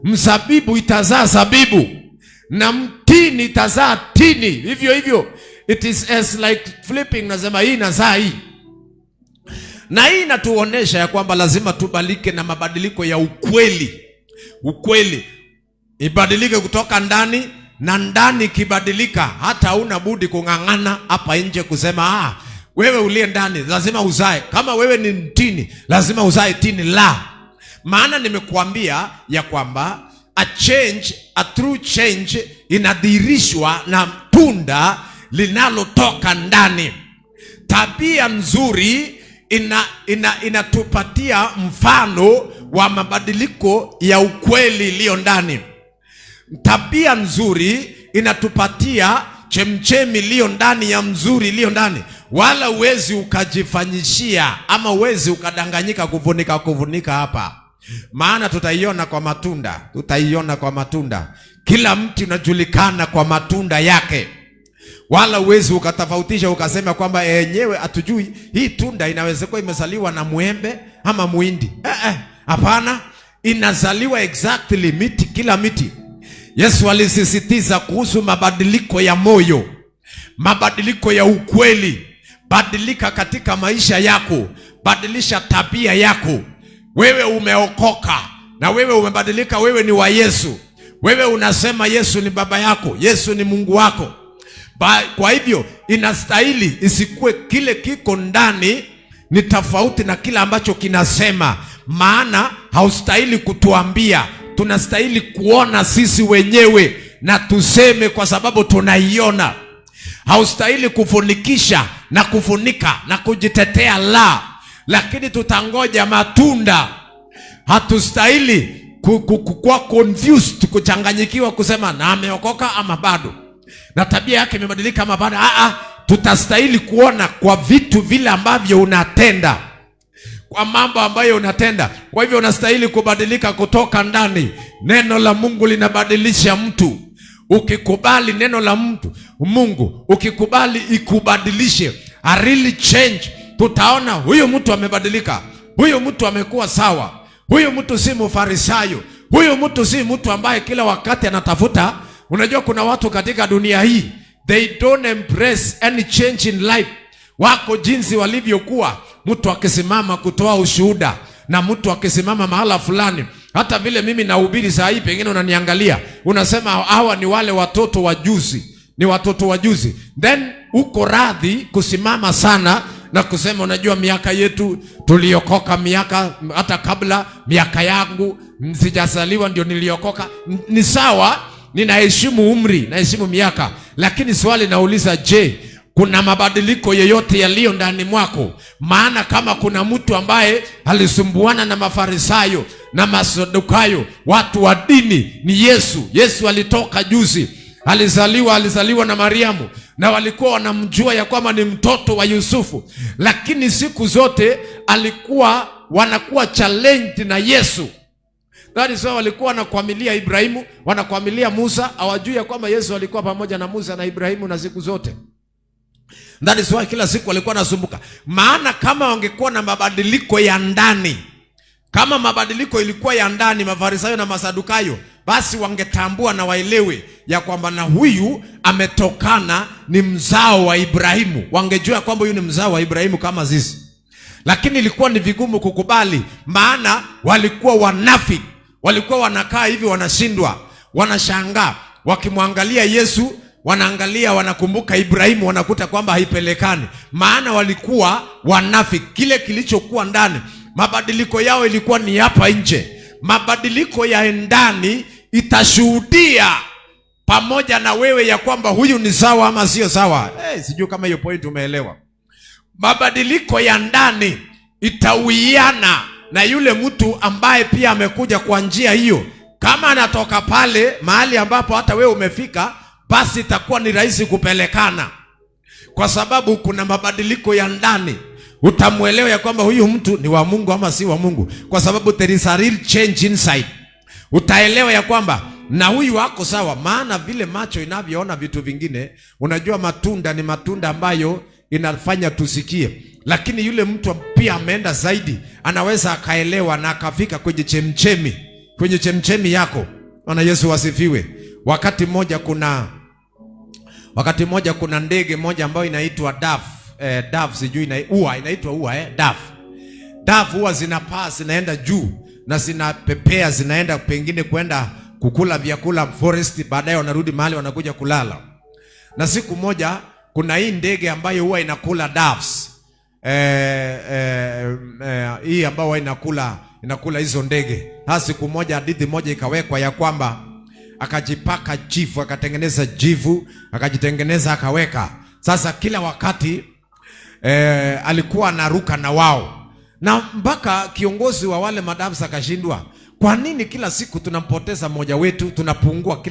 S1: mzabibu itazaa zabibu, na mtini itazaa tini. Hivyo it is as like flipping, nasema hii nazaa hii. Na hii inatuonesha ya kwamba lazima tubalike na mabadiliko ya ukweli ibadilike kutoka ndani, na ndani kibadilika hata una budi kung'ang'ana hapa nje kusema wewe uliye ndani lazima uzae. Kama wewe ni mtini lazima uzae tini, la. Maana nimekuambia ya kwamba a true change inadhihirishwa na tunda linalotoka ndani. Tabia nzuri inatupatia mfano wa mabadiliko ya ukweli iliyo ndani. Tabia nzuri inatupatia chemchemi iliyo ndani ya mzuri iliyo ndani. Wala uwezi ukajifanyishia ama uwezi ukadanganyika kuvunika hapa. Maana tutaiona kwa matunda. Kila mti unajulikana kwa matunda yake. Wala uwezi ukatofautisha ukasema kwamba yenyewe atujui hii tunda inaweza kuwa imezaliwa na muembe ama muindi. Hapana, inazaliwa exactly kila miti. Yesu alisisitiza kuhusu mabadiliko ya moyo, mabadiliko ya ukweli. Badilika katika maisha yako, badilisha tabia yako. Wewe umeokoka na wewe umebadilika, wewe ni wa Yesu. Wewe unasema Yesu ni baba yako, Yesu ni Mungu wako. Kwa hivyo inastahili isikue kile kiko ndani ni tofauti na kila ambacho kinasema. Maana haustahili kutuambia, tunastahili kuona sisi wenyewe na tuseme kwa sababu tunaiona. Haustahili kufunikisha na kufunika na kujitetea, la. Lakini tutangoja matunda. Hatustahili kuwa confused, kuchanganyikiwa kusema na ameokoka ama bado, na tabia yake imebadilika ama bado. Tutastahili kuona kwa vitu vile ambavyo unatenda, kwa mambo ambayo unatenda. Kwa hivyo unastahili kubadilika kutoka ndani. Neno la Mungu linabadilisha mtu. ukikubali neno la Mungu, ukikubali ikubadilishe, a really change, tutaona huyo mtu amebadilika, huyo mtu amekuwa sawa, huyo mtu si mfarisayo, huyo mtu si mtu ambaye kila wakati anatafuta. Unajua kuna watu katika dunia hii, they don't embrace any change in life. Wako jinsi walivyokuwa. Mtu akisimama kutoa ushuhuda, na mtu akisimama mahala fulani, hata vile mimi nahubiri saa hii, pengine unaniangalia unasema hawa ni wale watoto wa juzi, ni watoto wa juzi. Then uko radhi kusimama sana na kusema unajua miaka yetu tuliokoka, miaka hata kabla miaka yangu sijazaliwa ndio niliokoka. Ni sawa, ninaheshimu umri, naheshimu miaka, lakini swali nauliza, je, kuna mabadiliko yoyote yaliyo ndani mwako? Maana kama kuna mtu ambaye alisumbuana na mafarisayo na masadukayo, watu wa dini, ni Yesu. Yesu alitoka juzi, alizaliwa na Mariamu, na walikuwa wanamjua ya kwamba ni mtoto wa Yusufu, lakini siku zote alikuwa wanakuwa challenged na Yesu. That is why walikuwa wanakuamilia Ibrahimu, wanakuamilia Musa, hawajui ya kwamba Yesu alikuwa pamoja na Musa na Ibrahimu na siku zote. That is why kila siku walikuwa nasumbuka. Maana kama wangekuwa na mabadiliko ya ndani, kama mabadiliko ilikuwa ya ndani, mafarisayo na masadukayo, basi wangetambua na waelewe ya kwamba na huyu ametokana, ni mzao wa Ibrahimu. Wangejua kwamba huyu ni mzao wa Ibrahimu kama sisi. Lakini ilikuwa ni vigumu kukubali, maana walikuwa wanafiki. Walikuwa wanakaa hivi, wanashindwa, wanashangaa, wakimwangalia Yesu, wanaangalia, wanakumbuka Ibrahimu, wanakuta kwamba haipelekani. Maana walikuwa wanafiki. Kile kilichokuwa ndani, mabadiliko yao ilikuwa ni hapa nje. Mabadiliko ya ndani itashuhudia pamoja na wewe ya kwamba huyu ni sawa ama sio sawa. Sijui kama hiyo point umeelewa. Mabadiliko ya ndani itawiana na yule mtu ambaye pia amekuja kwa njia hiyo. Kama anatoka pale mahali ambapo hata wewe umefika, basi itakuwa ni rahisi kupelekana, kwa sababu kuna mabadiliko ya ndani. Utamuelewa ya kwamba huyu mtu ni wa Mungu ama si wa Mungu, kwa sababu there is a real change inside. Utaelewa ya kwamba na huyu wako sawa. Maana vile macho inavyoona vitu vingine, unajua matunda ni matunda ambayo inafanya tusikie, lakini yule mtu pia ameenda zaidi, anaweza akaelewa na akafika kwenye chemchemi yako. Bwana Yesu asifiwe. Wakati mmoja kuna ndege moja ambayo inaitwa dove, sijui inaitwa dove huwa zinapaa, zinaenda juu na zinapepea, zinaenda pengine kwenda kukula vyakula forest, baadaye wanarudi mahali wanakuja kulala. Na siku moja kuna hii ndege ambayo huwa inakula doves, hii ambayo inakula hizo ndege. Siku moja hadithi moja ikawekwa ya kwamba akajipaka jivu, akatengeneza jivu, akajitengeneza, akaweka. Sasa kila wakati alikuwa anaruka na wao, na mpaka kiongozi wa wale madavs akashindwa, kwa nini kila siku tunampoteza mmoja wetu, tunapungua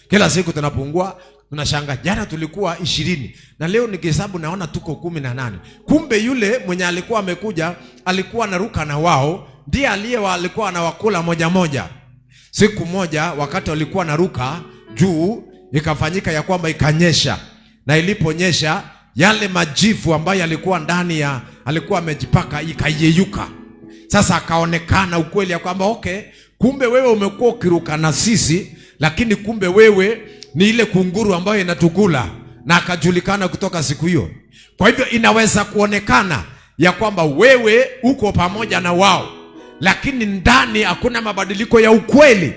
S1: kila siku tunapungua. Tunashanga, jana tulikuwa 20 na leo nikihesabu naona tuko 18. Kumbe yule mwenye alikuwa amekuja, alikuwa anaruka na wao, ndiye alikuwa anawakula moja moja. Siku moja wakati walikuwa naruka juu, ikafanyika ya kwamba ikanyesha, na iliponyesha yale majivu ambayo yalikuwa ndani ya alikuwa amejipaka ikayeyuka. Sasa akaonekana ukweli ya kwamba kumbe wewe umekuwa ukiruka na sisi, lakini kumbe wewe ni ile kunguru ambayo inatukula. Na akajulikana kutoka siku hiyo. Kwa hivyo inaweza kuonekana ya kwamba wewe uko pamoja na wao, lakini ndani hakuna mabadiliko ya ukweli.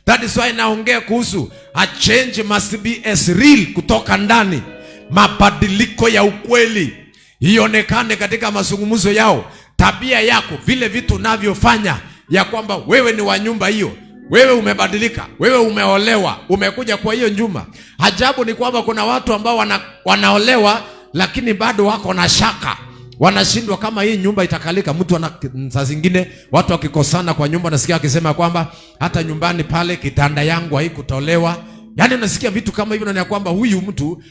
S1: That is why naongea kuhusu a change must be as real, kutoka ndani. Mabadiliko ya ukweli ionekane katika mazungumzo yao, tabia yako, vile vitu unavyofanya, ya kwamba wewe ni wa nyumba hiyo, wewe umebadilika, wewe umeolewa, umekuja kwa hiyo nyumba. Ajabu ni kwamba kuna watu ambao wanaolewa lakini bado wako na shaka, wanashindwa kama hii nyumba itakalika. Mtu saa zingine watu wakikosana kwa nyumba, nasikia akisema kwamba hata nyumbani pale kitanda yangu haikutolewa. Yaani unasikia vitu kama hivyo, na kwamba huyu mtu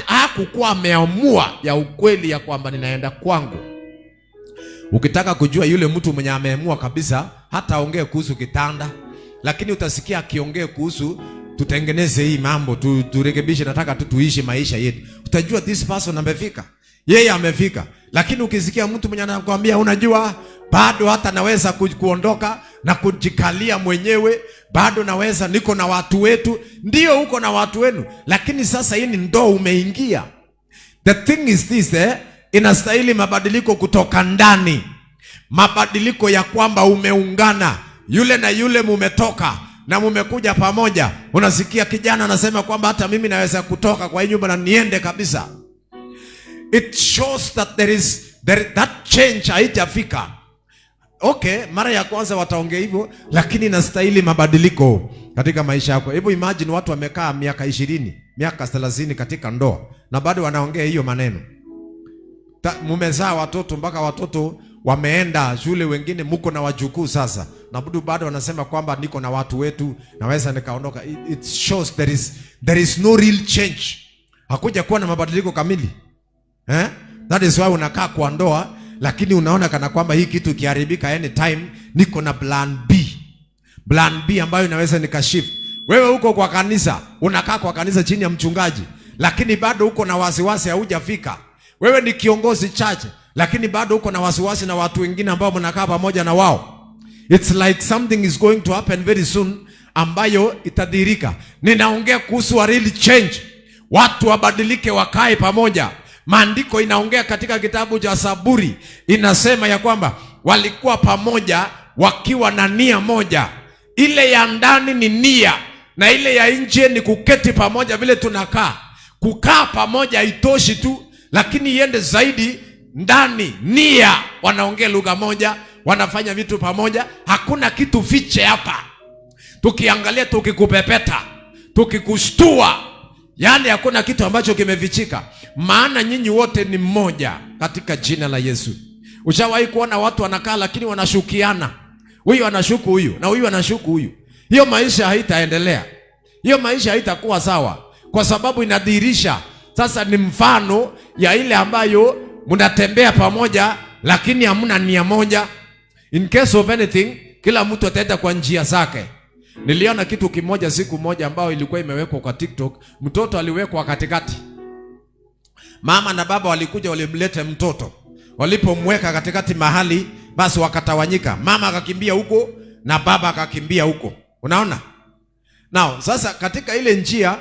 S1: hakukuwa ameamua ya ukweli ya kwamba ninaenda kwangu. Ukitaka kujua yule mtu mwenye ameamua kabisa, hata aongee kuhusu kitanda, lakini utasikia akiongea kuhusu tutengeneze hii mambo, turekebishe, nataka tu tuishi maisha yetu. Utajua this person amefika. Yeye amefika. Lakini ukisikia mtu mwenye anakuambia unajua bado hata naweza kuondoka na kujikalia mwenyewe, bado naweza, niko na watu wetu. Ndio uko na watu wenu, lakini sasa hii ni ndoo umeingia. The thing is this, inastahili mabadiliko kutoka ndani. Mabadiliko ya kwamba umeungana, yule na yule mumetoka na mumekuja pamoja. Unasikia kijana anasema kwamba hata mimi naweza kutoka kwa hii nyumba na niende kabisa. It shows that that change haijafika. Okay, mara ya kwanza wataongea hivyo, lakini inastahili mabadiliko katika maisha yako. Hebu imagine watu wamekaa miaka 20, miaka 30 katika ndoa na bado wanaongea hiyo maneno. Mumezaa watoto mpaka watoto wameenda shule, wengine mko na wajukuu sasa, na bado wanasema kwamba niko na watu wetu, naweza nikaondoka. It shows there is no real change. Hakuja kuwa na mabadiliko kamili. That is why unakaa kwa ndoa, lakini unaona kana kwamba hii kitu kiharibika anytime, niko na plan B. Plan B ambayo inaweza nikashift. Wewe uko kwa kanisa, unakaa kwa kanisa chini ya mchungaji, lakini bado uko na wasiwasi haujafika. Wewe ni kiongozi chache, lakini bado uko na wasiwasi na watu wengine ambao mnakaa pamoja na wao. It's like something is going to happen very soon ambayo itadhihirika. Ninaongea kuhusu a real change. Watu wabadilike, wakae pamoja. Maandiko inaongea katika kitabu cha Zaburi, inasema ya kwamba walikuwa pamoja wakiwa na nia moja. Ile ya ndani ni nia na ile ya nje ni kuketi pamoja vile tunakaa. Kukaa pamoja haitoshi tu, lakini iende zaidi ndani, nia. Wanaongea lugha moja, wanafanya vitu pamoja, hakuna kitu fiche hapa. Tukiangalia, tukikupepeta, tukikushtua, yani hakuna kitu ambacho kimefichika, maana nyinyi wote ni mmoja katika jina la Yesu. Ushawahi kuona watu wanakaa lakini wanashukiana? Huyu anashuku huyu na huyu anashuku huyu. Hiyo maisha haitaendelea. Hiyo maisha haitakuwa sawa, kwa sababu inadhihirisha sasa ni mfano ya ile ambayo mnatembea pamoja lakini hamna nia moja. In case of anything, kila mtu ataenda kwa njia zake. Niliona kitu kimoja siku moja ambao ilikuwa imewekwa kwa TikTok. Mtoto aliwekwa katikati. Mama na baba walikuja, walimlete mtoto. Walipomweka katikati mahali, basi wakatawanyika. Mama akakimbia huko na baba akakimbia huko. Unaona? Now, sasa katika ile njia,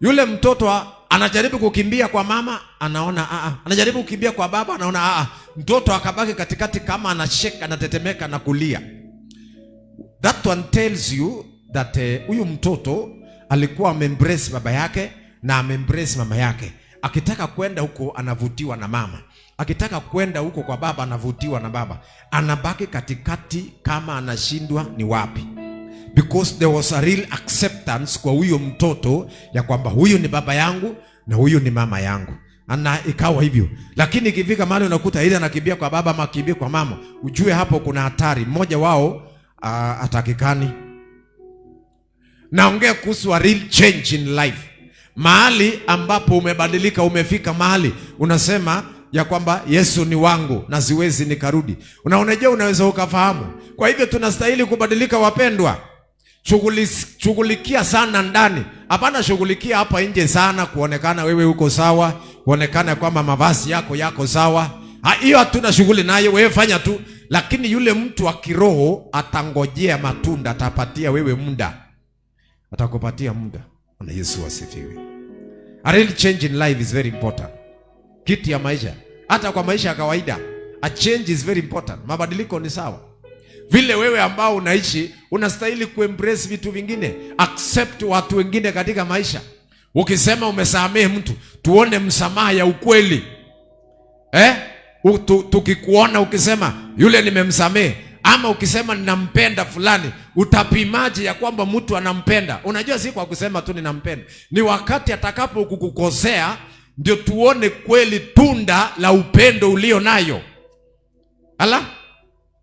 S1: yule mtoto anajaribu kukimbia kwa mama, anaona anajaribu kukimbia kwa baba, anaona mtoto akabaki katikati kama anasheka, anatetemeka na kulia. That one tells you that huyu mtoto alikuwa amembrace baba yake na amembrace mama yake. Akitaka kwenda huko anavutiwa na mama, akitaka kwenda huko kwa baba anavutiwa na baba. Anabaki katikati kama anashindwa ni wapi. Because there was a real acceptance kwa huyo mtoto ya kwamba huyu ni baba yangu na huyu ni mama yangu. Ana ikawa hivyo. Lakini ikifika mahali unakuta ile anakimbia kwa baba ama kimbia kwa mama, ujue hapo kuna hatari. Mmoja wao atakikani. Naongea kuhusu a real change in life. Mahali ambapo umebadilika, umefika mahali unasema ya kwamba Yesu ni wangu na siwezi nikarudi. Unajua, unaweza ukafahamu. Kwa hivyo tunastahili kubadilika, wapendwa. Shughulikia sana ndani. Hapana shughulikia hapa nje sana kuonekana wewe uko sawa, kuonekana kwamba mavazi yako sawa. Hiyo hatuna shughuli nayo, wewe fanya tu. Lakini yule mtu wa kiroho atangojea matunda, atapatia wewe muda. Atakupatia muda. Na Yesu asifiwe. A real change in life is very important. Kitu ya maisha, hata kwa maisha ya kawaida, a change is very important. Mabadiliko ni sawa. Vile wewe ambao unaishi, unastahili kuembrace vitu vingine, accept watu wengine katika maisha. Ukisema umesamehe mtu, tuone msamaha ya ukweli. Tukikuona ukisema yule nimemsamehe, ama ukisema ninampenda fulani, utapimaje ya kwamba mtu anampenda? Unajua, si kwa kusema tu ninampenda, ni wakati atakapo kukukosea ndio tuone kweli tunda la upendo ulio nayo.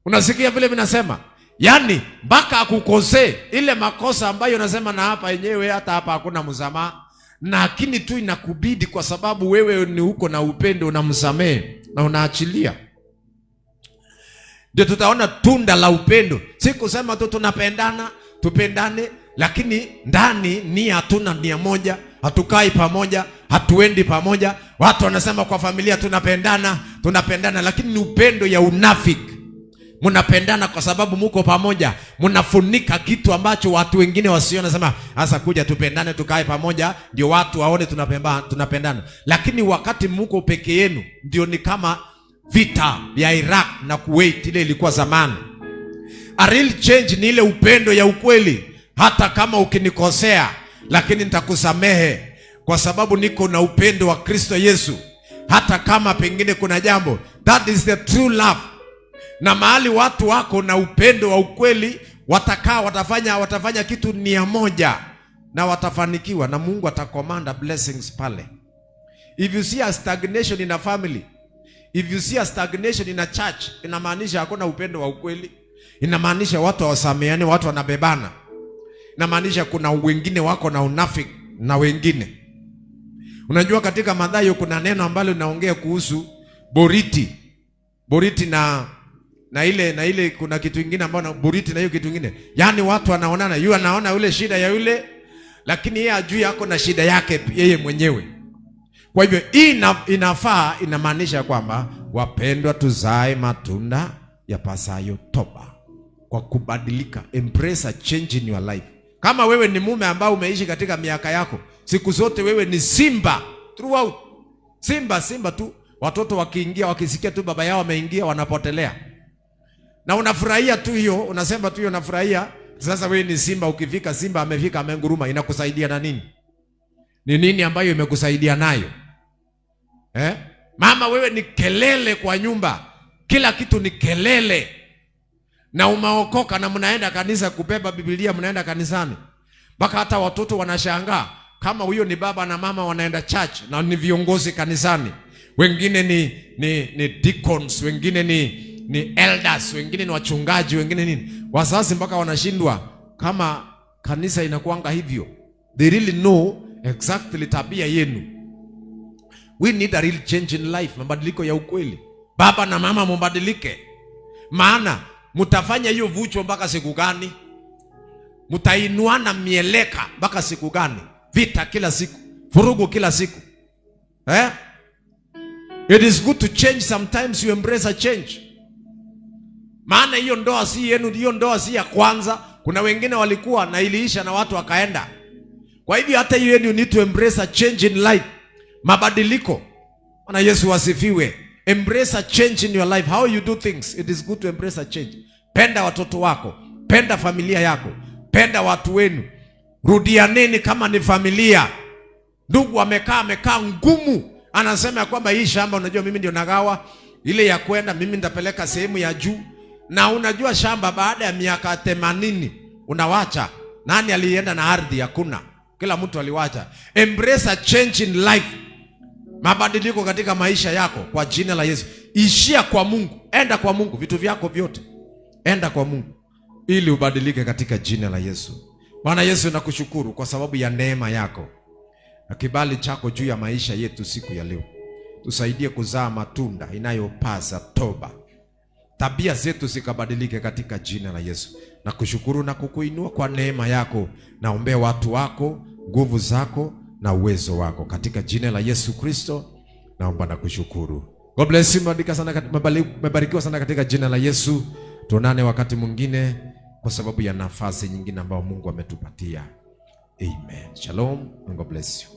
S1: Unasikia vile ninasema? Yaani mpaka akukosee ile makosa ambayo nasema na hapa yenyewe hata hapa hakuna msamaha, lakini tu inakubidi kwa sababu wewe ni uko na upendo, unamsamehe na unaachilia. Ndio tutaona tunda la upendo. Si kusema tu tunapendana, tupendane, lakini ndani nia hatuna nia moja, hatukai pamoja, hatuendi pamoja. Watu wanasema kwa familia tunapendana, lakini ni upendo ya unafiki. Mnapendana kwa sababu muko pamoja, mnafunika kitu ambacho watu wengine wasiona. Sema sasa kuja tupendane, tukae pamoja ndio watu waone tunapendana. Lakini wakati muko peke yenu, ndio ni kama vita ya Iraq na Kuwait ile ilikuwa zamani. A real change ni ile upendo ya ukweli. Hata kama ukinikosea, lakini nitakusamehe kwa sababu niko na upendo wa Kristo Yesu. Hata kama pengine kuna jambo, that is the true love. Na mahali watu wako na upendo wa ukweli, watafanya kitu nia moja na watafanikiwa, na Mungu atakomanda blessings pale. If you see a stagnation in a family, if you see a stagnation in a church, inamaanisha hakuna upendo wa ukweli. Inamaanisha watu hawasameheani, watu wanabebana. Inamaanisha kuna wengine wako na unafiki na wengine. Unajua katika Mathayo kuna neno ambalo linaongea kuhusu boriti na ile kuna kitu kingine ambao boriti na hiyo kitu kingine. Yaani watu wanaonana, yeye anaona yule shida ya yule, lakini yeye ajui yako na shida yake yeye mwenyewe. Kwa hivyo inamaanisha kwamba wapendwa, tuzae matunda yapasayo toba, kwa kubadilika. Embrace a change in your life. Kama wewe ni mume ambao umeishi katika miaka yako, siku zote wewe ni simba throughout. Simba tu. Watoto wakiingia, wakisikia tu baba yao ameingia, wanapotelea. Na unafurahia tu hiyo, unasema tu hiyo unafurahia. Sasa wewe ni simba, ukifika simba amefika amenguruma, inakusaidia na nini? Ni nini ambayo imekusaidia nayo? Mama, wewe ni kelele kwa nyumba. Kila kitu ni kelele. Na umeokoka na mnaenda kanisa kubeba Biblia, mnaenda kanisani. Mpaka hata watoto wanashangaa kama huyo ni baba na mama wanaenda church na ni viongozi kanisani. Wengine ni deacons, wengine ni elders, wengine ni wachungaji, wengine nini. Wazazi mpaka wanashindwa kama kanisa inakuanga hivyo. They really know exactly tabia yenu. We need a real change in life, mabadiliko ya ukweli. Baba na mama mbadilike. Maana mtafanya hiyo vucho mpaka siku gani? Mtainuana mieleka mpaka siku gani? Vita kila siku, furugu kila siku. It is good to change. Sometimes you embrace a change. Maana hiyo ndoa si yenu, hiyo ndoa si ya kwanza. Kuna wengine walikuwa na iliisha na watu wakaenda. Kwa hivyo hata hiyo you need to embrace a change in life. Mabadiliko. Bwana Yesu asifiwe. Embrace a change in your life. How you do things. It is good to embrace a change. Penda watoto wako, penda familia yako, penda watu wenu. Rudianeni kama ni familia. Ndugu amekaa ngumu, anasema kwamba hii shamba unajua mimi ndio nagawa, ile ya kwenda mimi nitapeleka sehemu ya juu. Na unajua shamba baada ya miaka 80 unawacha. Nani alienda na ardhi? Hakuna. Kila mtu aliwacha. Embrace a change in life. Mabadiliko katika maisha yako kwa jina la Yesu. Ishia kwa Mungu. Enda kwa Mungu, vitu vyako vyote. Enda kwa Mungu ili ubadilike katika jina la Yesu. Bwana Yesu, nakushukuru kwa sababu ya neema yako na kibali chako juu ya maisha yetu siku ya leo. Tusaidie kuzaa matunda inayopasa toba. Tabia zetu zikabadilike katika jina la Yesu. Nakushukuru na kukuinua kwa neema yako. Naombea watu wako, nguvu zako na uwezo wako katika jina la Yesu Kristo. Naomba na kushukuru. God bless you. Mebarikiwa sana katika jina la Yesu. Tuonane wakati mwingine kwa sababu ya nafasi nyingine ambayo Mungu ametupatia. Amen. Shalom and God bless you.